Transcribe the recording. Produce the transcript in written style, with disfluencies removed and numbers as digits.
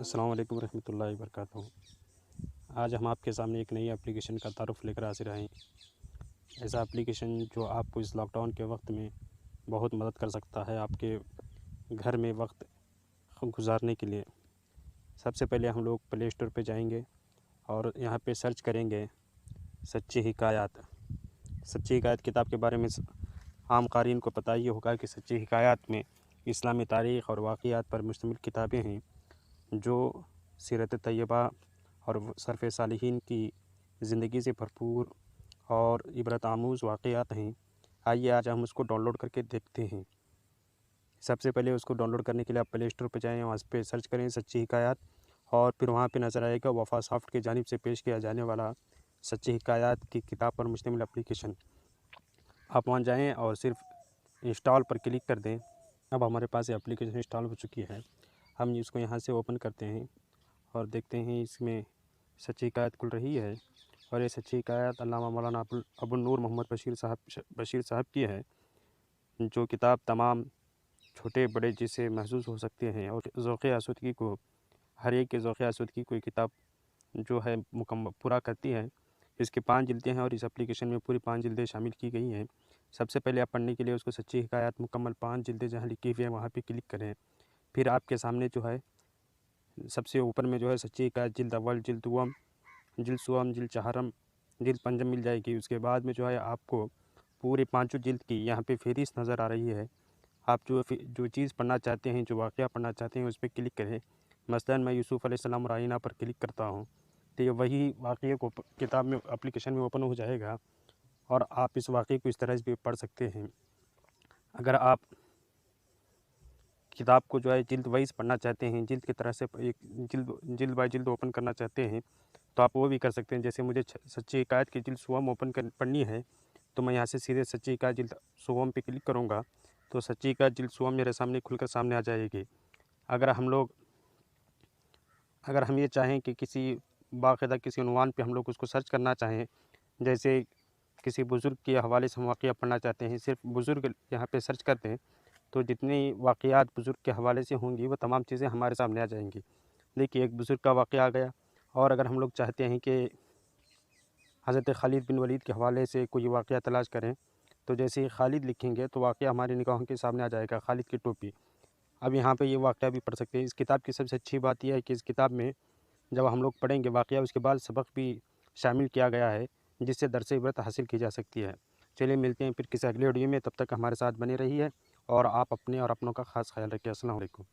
अस्सलाम वालेकुम रहमतुल्लाहि वबरकातुहू। आज हम आपके सामने एक नई एप्लीकेशन का तारुफ़ लेकर हाज़िर आए हैं। ऐसा एप्लीकेशन जो आपको इस लॉकडाउन के वक्त में बहुत मदद कर सकता है आपके घर में वक्त गुजारने के लिए। सबसे पहले हम लोग प्ले स्टोर पे जाएंगे और यहाँ पे सर्च करेंगे सच्ची हिकायत। सच्ची हिकायत किताब के बारे में आम क़ारीन को पता ही होगा कि सच्ची हिकायत में इस्लामी तारीख़ और वाक़ियात पर मुश्तमिल किताबें हैं जो सीरत तैयबा और सरफ़ सालिहीन की ज़िंदगी से भरपूर और इबरत आमूज़ वाक़ियात हैं। आइए आज हम उसको डाउनलोड करके देखते हैं। सबसे पहले उसको डाउनलोड करने के लिए आप प्ले स्टोर पर जाएँ, वहाँ पे सर्च करें सच्ची हिकायत और फिर वहाँ पे नज़र आएगा वफ़ा सॉफ्ट की जानिब से पेश किया जाने वाला सच्ची हिकायत की किताब पर मुश्तमिल एप्लीकेशन। आप वहाँ जाएँ और सिर्फ इंस्टॉल पर क्लिक कर दें। अब हमारे पास ये एप्लीकेशन इंस्टॉल हो चुकी है। हम इसको यहाँ से ओपन करते हैं और देखते हैं इसमें सच्ची हिकायत खुल रही है और ये सच्ची हिकायत अल्लामा मौलाना अबुल नूर मोहम्मद बशीर साहब की है, जो किताब तमाम छोटे बड़े जिसे महसूस हो सकते हैं और ज़ौक़ आसूदगी को हर एक के ज़ौक़ आसूदगी कोई किताब जो है मुकम्मल पूरा करती है। इसकी 5 जिल्दें हैं और इस एप्लीकेशन में पूरी 5 जिल्दें शामिल की गई हैं। सबसे पहले आप पढ़ने के लिए उसको सच्ची हिकायत मुकम्मल 5 जिल्दें जहाँ लिखी हुई हैं वहाँ पे क्लिक करें। फिर आपके सामने जो है सबसे ऊपर में जो है सच्ची हिकायत जिल्द अव्वल, जिल्द दुअम, जिल्द सुअम, जिल्द चहारम, जिल्द पंजम मिल जाएगी। उसके बाद में जो है आपको पूरे पाँचों जिल्द की यहाँ पे फ़हरिस्त नज़र आ रही है। आप जो चीज़ पढ़ना चाहते हैं, जो वाक़या पढ़ना चाहते हैं, उस पर क्लिक करें। मसलन मैं यूसुफ़ अलैहिस्सलाम और आइना पर क्लिक करता हूँ तो ये वही वाक़ये को किताब में एप्लीकेशन में ओपन हो जाएगा और आप इस वाक़ये को इस तरह से भी पढ़ सकते हैं। अगर आप किताब को जो है जिल्द वाइज़ पढ़ना चाहते हैं, जिल्द की तरह से एक जिल्द बाय जिल्द ओपन करना चाहते हैं तो आप वो भी कर सकते हैं। जैसे मुझे सच्ची हिकायत की जिल्द सुअम ओपन पढ़नी है तो मैं यहाँ से सीधे सच्ची हिकायत जिल्द सुअम पे क्लिक करूँगा तो सच्ची हिकायत जिल्द सुअम मेरे सामने खुलकर सामने आ जाएगी। अगर हम ये चाहें कि किसी बाकायदा किसी उन्वान पे हम लोग उसको सर्च करना चाहें, जैसे किसी बुज़ुर्ग के हवाले से हम वाक़या पढ़ना चाहते हैं, सिर्फ बुज़ुर्ग यहाँ पे सर्च करते हैं तो जितनी वाक़यात बुज़ुर्ग के हवाले से होंगी वो तमाम चीज़ें हमारे सामने आ जाएंगी। देखिए एक बुज़ुर्ग का वाक़या आ गया। और अगर हम लोग चाहते हैं कि हज़रत खालिद बिन वलीद के हवाले से कोई वाक़या तलाश करें तो जैसे ही खालिद लिखेंगे तो वाक़या हमारी निगाहों के सामने आ जाएगा, खालिद की टोपी। अब यहाँ पे ये वाक़या भी पढ़ सकते हैं। इस किताब की सबसे अच्छी बात यह है कि इस किताब में जब हम लोग पढ़ेंगे वाक़या उसके बाद सबक भी शामिल किया गया है जिससे दर्स इबरत हासिल की जा सकती है। चलिए मिलते हैं फिर किसी अगले वीडियो में, तब तक हमारे साथ बने रहिए और आप अपने और अपनों का ख़ास ख्याल रखिए। अस्सलाम वालेकुम।